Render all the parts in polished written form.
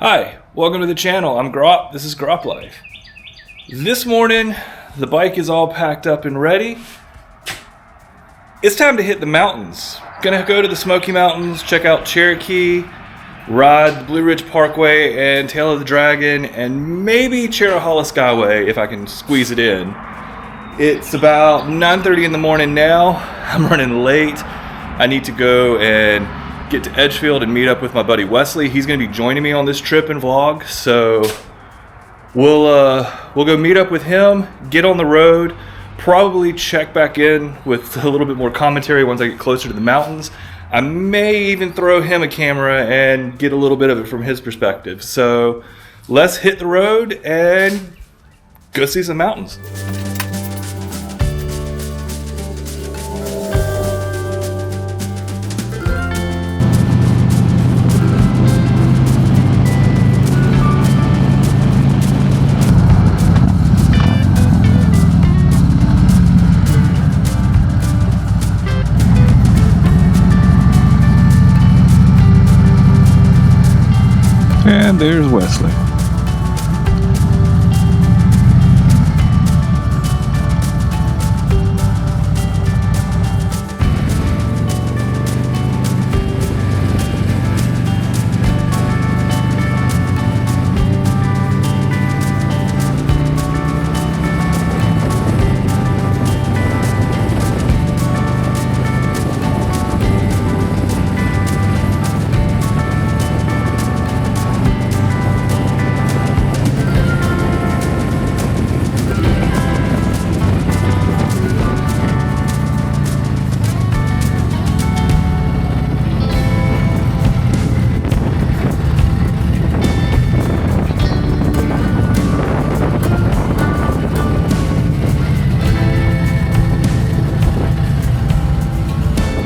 Hi, welcome to the channel. I'm Grop. This is Grop Life. This morning, the bike is all packed up and ready. It's time to hit the mountains. Gonna go to the Smoky Mountains, check out Cherokee, ride the Blue Ridge Parkway and Tail of the Dragon, and maybe Cherahalla Skyway if I can squeeze it in. It's about 9:30 in the morning now. I'm running late. I need to go and get to Edgefield and meet up with my buddy Wesley. He's gonna be joining me on this trip and vlog, so we'll go meet up with him, get on the road, probably check back in with a little bit more commentary once I get closer to the mountains. I may even throw him a camera and get a little bit of it from his perspective. So let's hit the road and go see some mountains. And there's Wesley.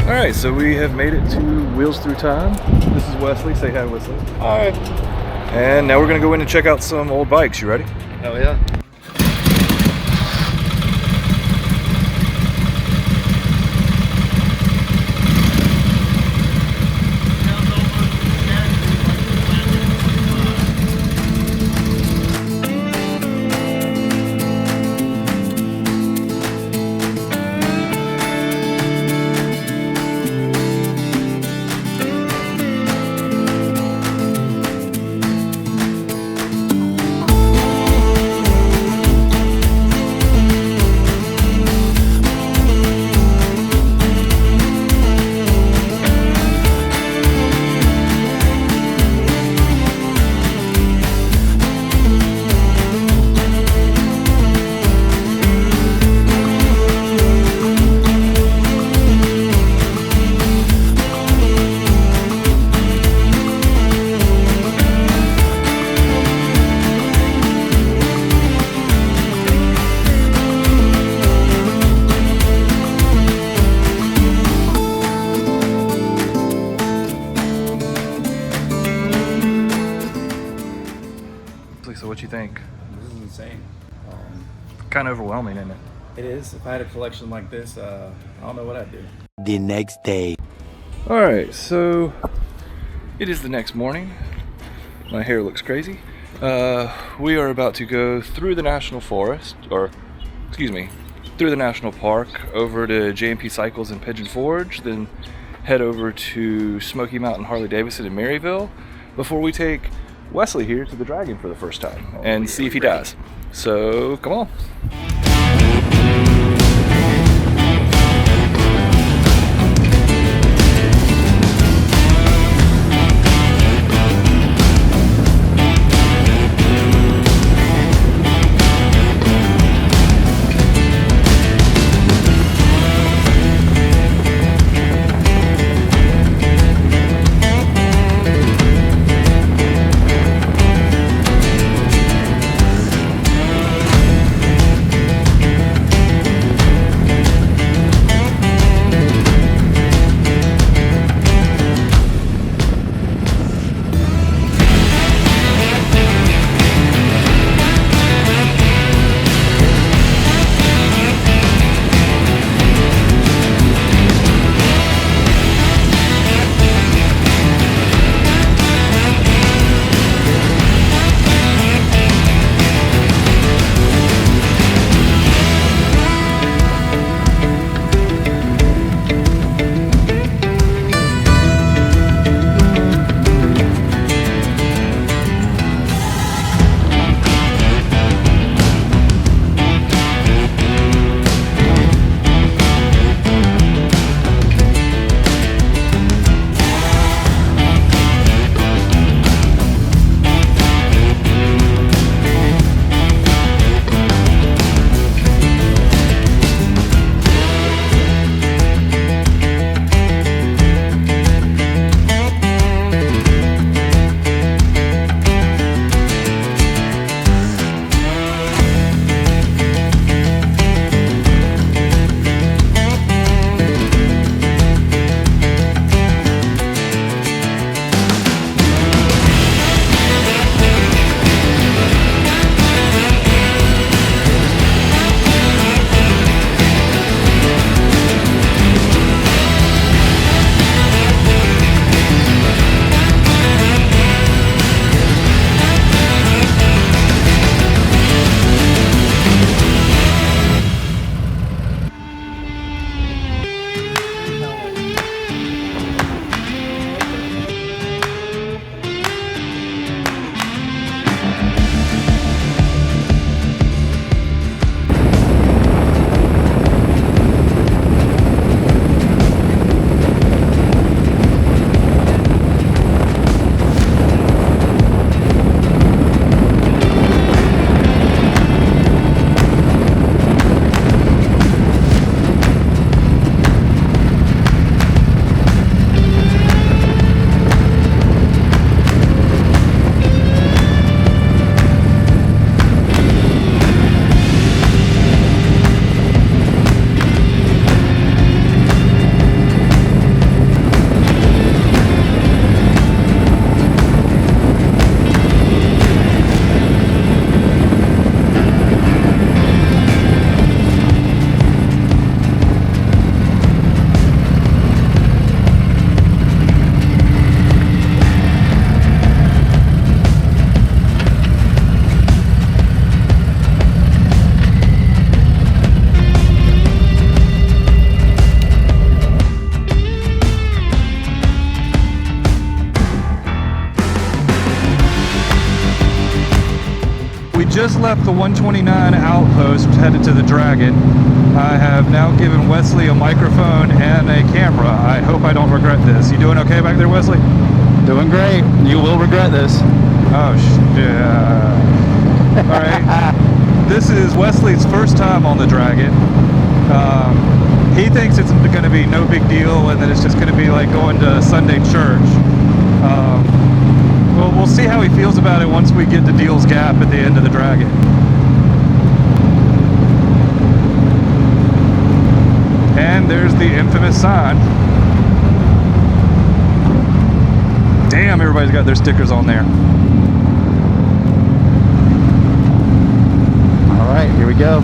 Alright, so we have made it to Wheels Through Time. This is Wesley. Say hi, Wesley. Hi. And now we're going to go in and check out some old bikes. You ready? Hell yeah. So what you think? This is insane. Kind of overwhelming, isn't it? It is. If I had a collection like this, I don't know what I'd do. The next day. Alright, so it is the next morning. My hair looks crazy. We are about to go through the national forest, or excuse me, through the national park over to J&P Cycles in Pigeon Forge, then head over to Smoky Mountain Harley-Davidson in Maryville before we take Wesley here to the Dragon for the first time and see if he dies. So come on. just left the 129 outpost, headed to the Dragon. I have now given Wesley a microphone and a camera. I hope I don't regret this. You doing okay back there, Wesley? Doing great. You will regret this. Oh, yeah. All right. This is Wesley's first time on the Dragon. He thinks it's going to be no big deal and that it's just going to be like going to Sunday church. Well, we'll see how he feels about it once we get to Deal's Gap at the end of the Dragon. And there's the infamous sign. Damn, everybody's got their stickers on there. All right, here we go.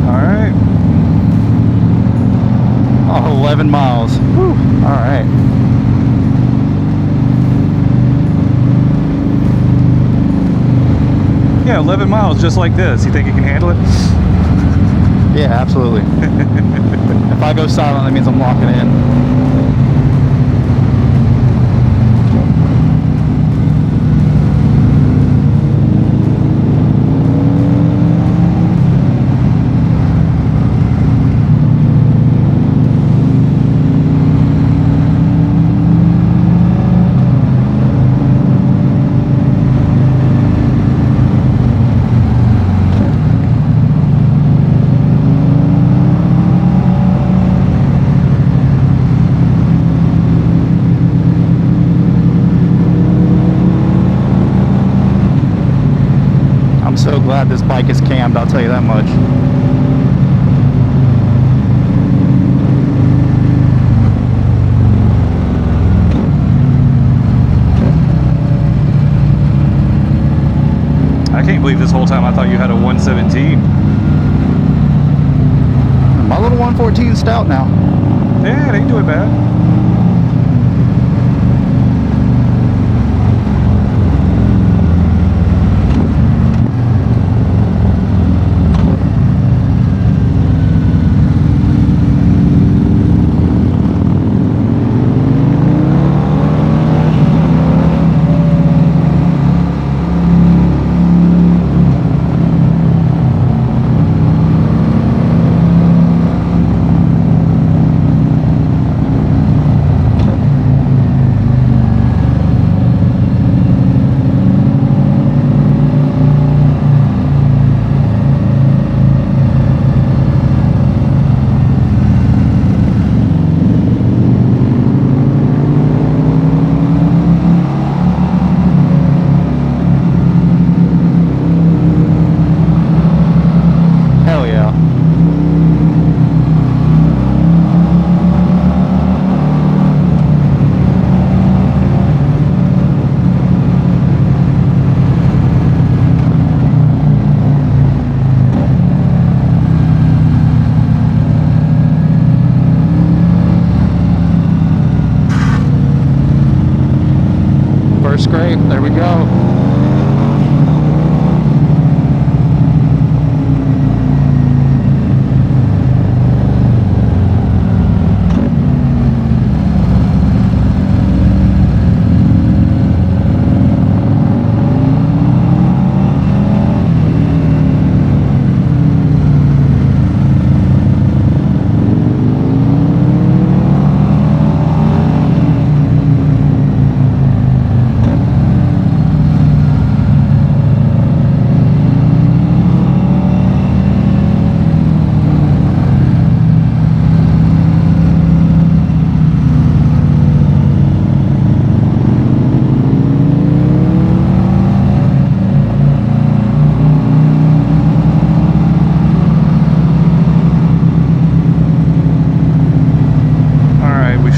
All right. Oh, 11 miles. Whew. All right. Yeah, 11 miles just like this. You think you can handle it? Yeah, absolutely. If I go silent, that means I'm locking in. So glad this bike is cammed, I'll tell you that much. I can't believe this whole time I thought you had a 117. My little 114 stout now. Yeah, it ain't doing bad. Scrape, there we go.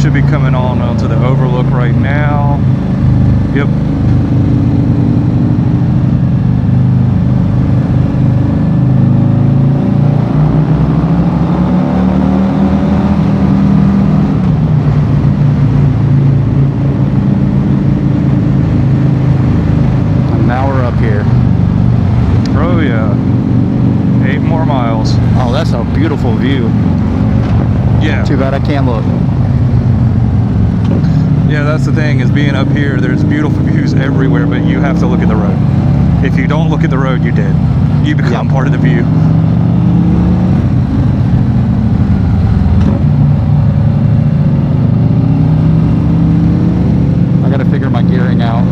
Should be coming on onto the overlook right now. Yep. And now we're up here. Oh yeah. 8 more miles. Oh, that's a beautiful view. Yeah. Too bad I can't look. Yeah, that's the thing, is being up here, there's beautiful views everywhere, but you have to look at the road. If you don't look at the road, you're dead. You become part of the view. I gotta figure my gearing out.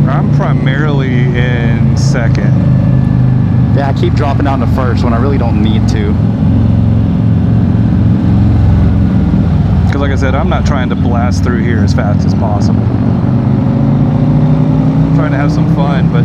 I'm primarily in second. Yeah, I keep dropping down to first when I really don't need to. Because like I said, I'm not trying to blast through here as fast as possible. I'm trying to have some fun, but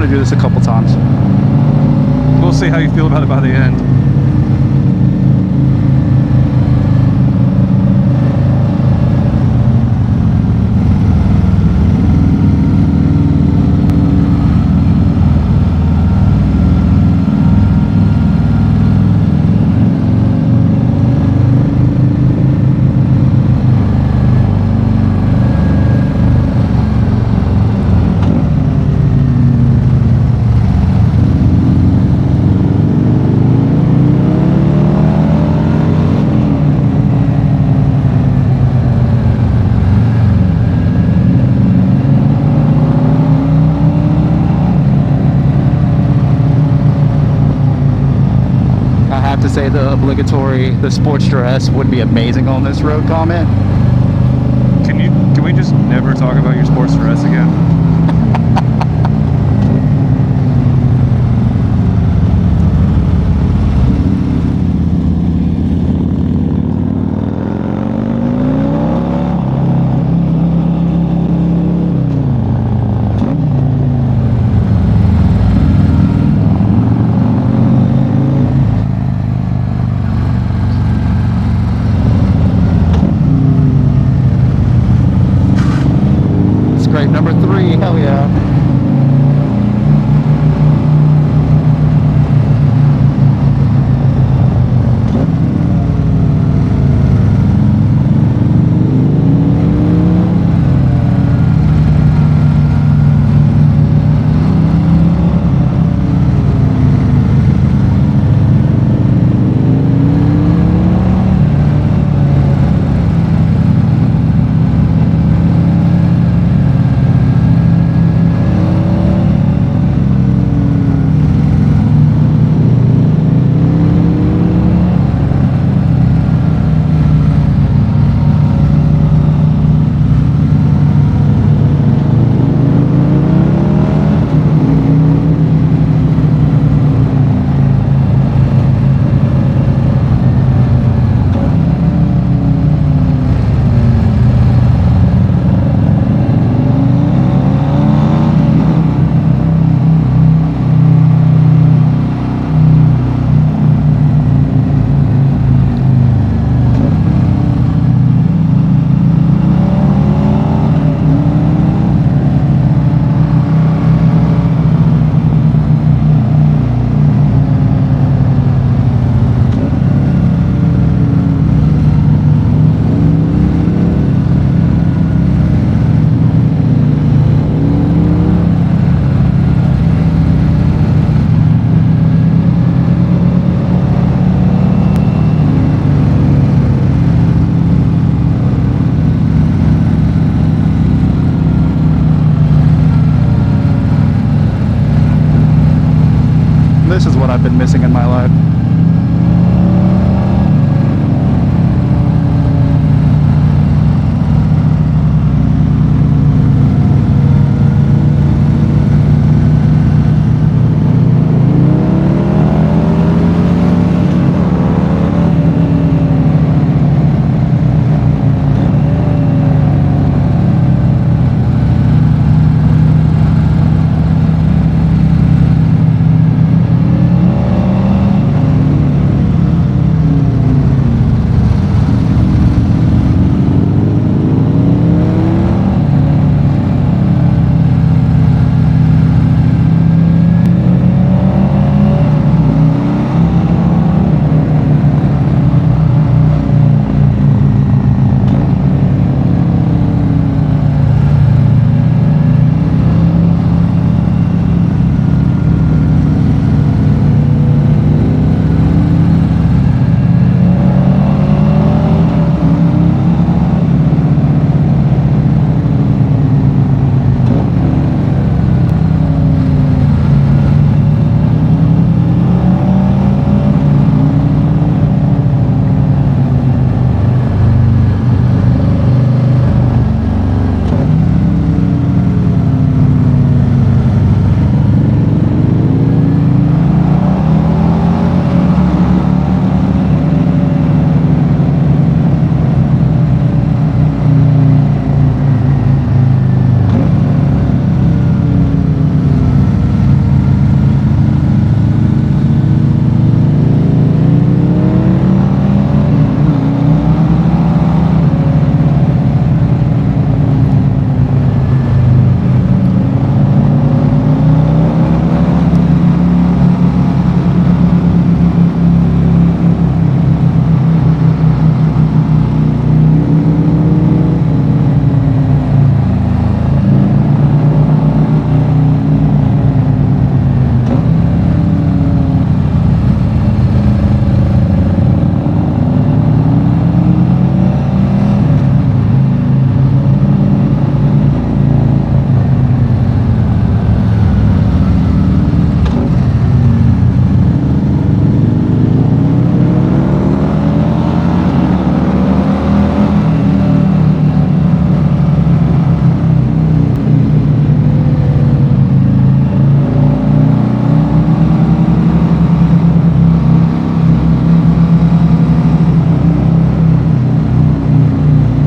to do this a couple times. We'll see how you feel about it by the end. Say the obligatory, the sports dress would be amazing on this road comment. Can we just never talk about your sports dress again? Number 3. what I've been missing in my life.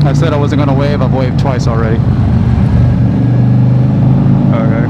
I said I wasn't going to wave. I've waved twice already. Okay.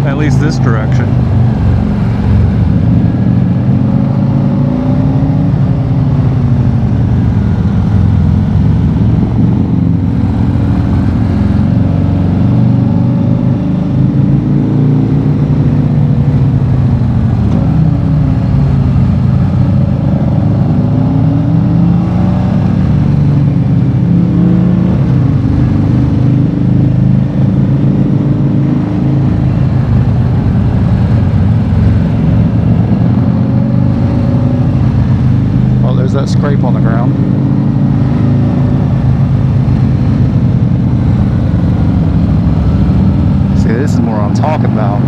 At least this direction. That scrape on the ground. See, this is more what I'm talking about.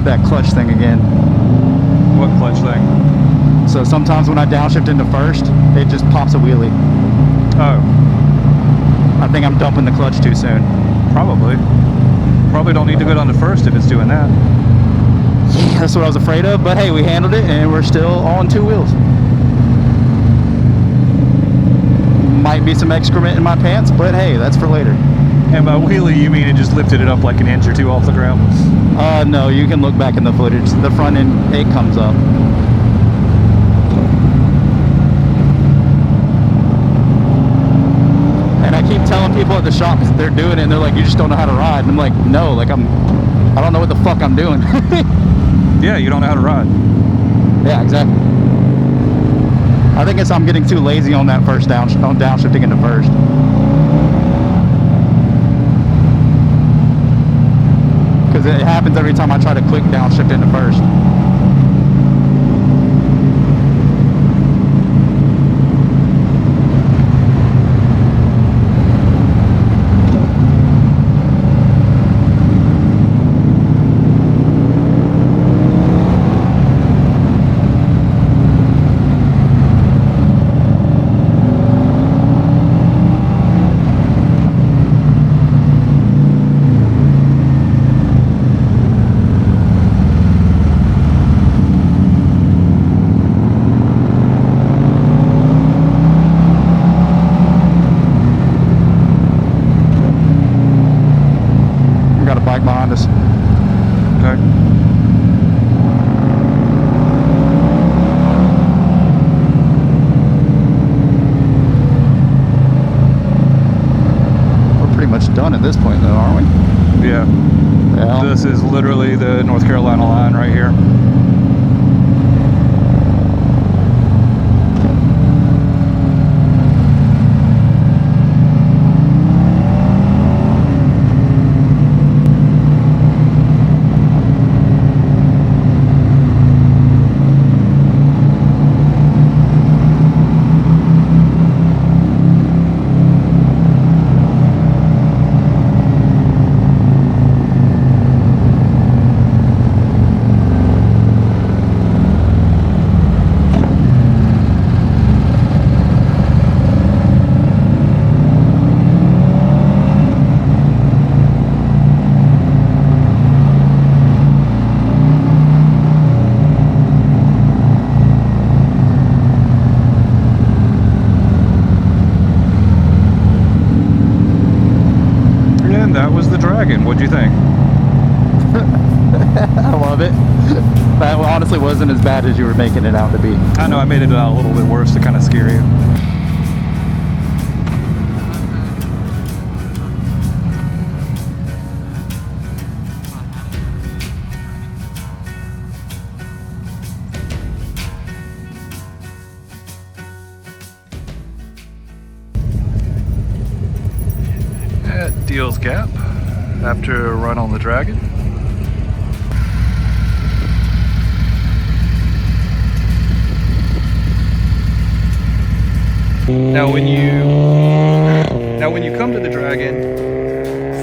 did that clutch thing again. What clutch thing? So sometimes when I downshift into first, it just pops a wheelie. Oh, I think I'm dumping the clutch too soon. probably. Probably don't need to go down to first if it's doing that. That's what I was afraid of, but hey, we handled it and we're still on 2 wheels. Might be some excrement in my pants, but hey, that's for later. And by wheelie, you mean it just lifted it up like an inch or 2 off the ground? No, you can look back in the footage. The front end, it comes up. And I keep telling people at the shop they're doing it, and they're like, "You just don't know how to ride." And I'm like, "No, like I don't know what the fuck I'm doing." Yeah, you don't know how to ride. Yeah, exactly. I think I'm getting too lazy on that first downshifting into first. Because it happens every time I try to quick downshift into first. Behind us. Okay. We're pretty much done at this point though, aren't we? Yeah. Yeah. This is literally the North Carolina line right here. That was the Dragon. What'd you think? I love it. That honestly wasn't as bad as you were making it out to be. I know I made it out a little bit worse to kind of scare you. At Deals Gap after a run on the Dragon. Now when you come to the Dragon,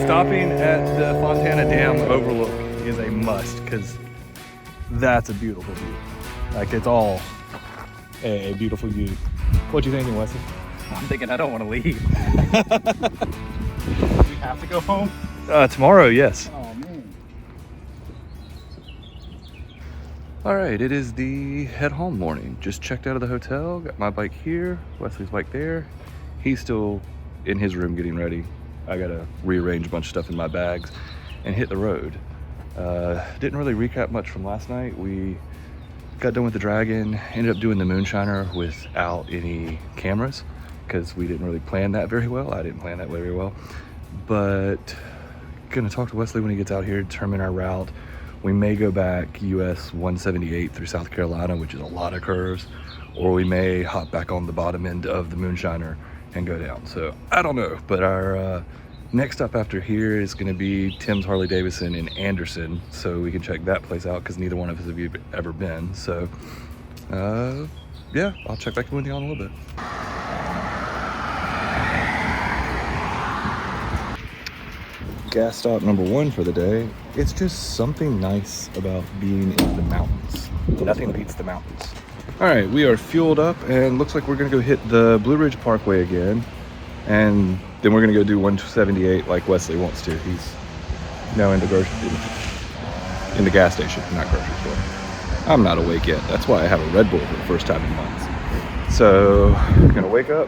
stopping at the Fontana Dam overlook is a must, because that's a beautiful view. Like, it's all a beautiful view. What you thinking, Wesley? I'm thinking I don't want to leave. We have to go home? Tomorrow, yes. Oh man. All right, it is the head home morning. Just checked out of the hotel, got my bike here, Wesley's bike there. He's still in his room getting ready. I gotta rearrange a bunch of stuff in my bags and hit the road. Didn't really recap much from last night. We got done with the Dragon, ended up doing the Moonshiner without any cameras because we didn't really plan that very well. I didn't plan that very well. But gonna talk to Wesley when he gets out here, determine our route. We may go back US 178 through South Carolina, which is a lot of curves, or we may hop back on the bottom end of the Moonshiner and go down. So I don't know, but our next stop after here is gonna be Tim's Harley-Davidson in Anderson, so we can check that place out because neither one of us have ever been. So yeah, I'll check back in with you in a little bit. Gas stop number one for the day, It's just something nice about being in the mountains. Nothing beats the mountains. All right, we are fueled up and looks like we're gonna go hit the Blue Ridge Parkway again. And then we're gonna go do 178 like Wesley wants to. He's now in the gas station, not grocery store. I'm not awake yet. That's why I have a Red Bull for the first time in months. So I'm gonna wake up,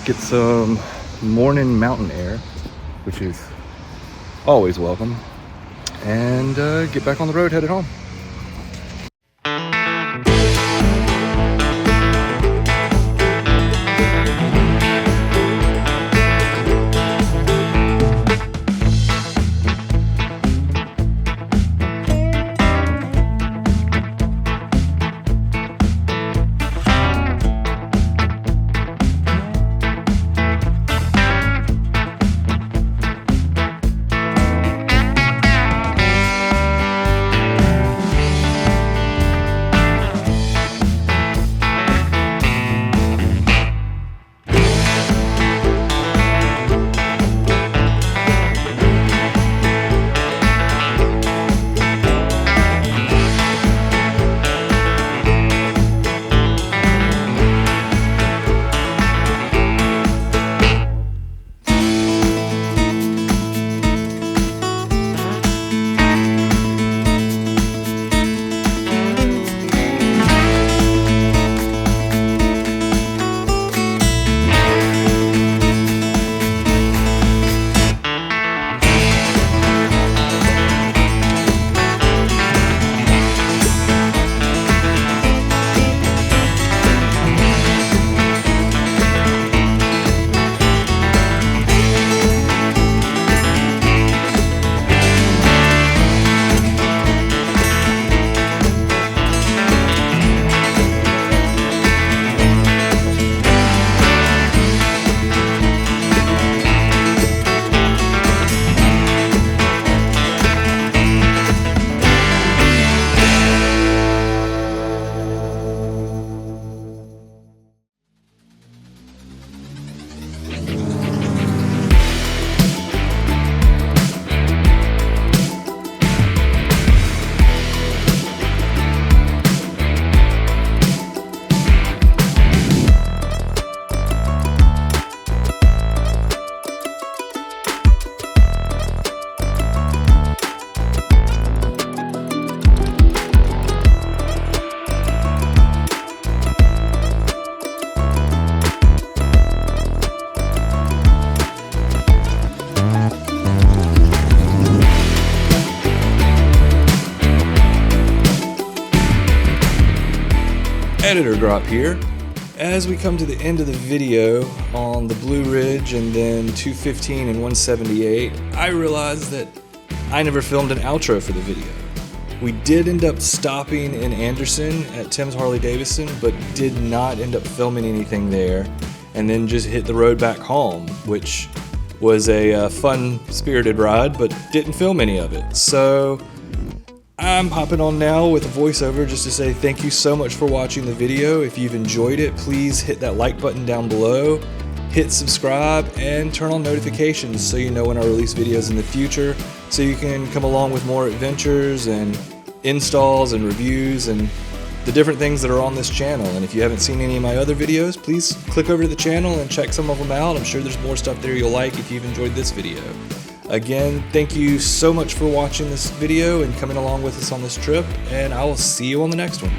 get some morning mountain air, which is always welcome, and get back on the road, headed home. Editor drop here. As we come to the end of the video on the Blue Ridge and then 215 and 178, I realized that I never filmed an outro for the video. We did end up stopping in Anderson at Tim's Harley-Davidson, but did not end up filming anything there, and then just hit the road back home, which was a fun, spirited ride, but didn't film any of it. So I'm hopping on now with a voiceover just to say thank you so much for watching the video. If you've enjoyed it, please hit that like button down below, hit subscribe, and turn on notifications so you know when I release videos in the future, so you can come along with more adventures and installs and reviews and the different things that are on this channel. And if you haven't seen any of my other videos, please click over to the channel and check some of them out. I'm sure there's more stuff there you'll like if you've enjoyed this video. Again, thank you so much for watching this video and coming along with us on this trip, and I will see you on the next one.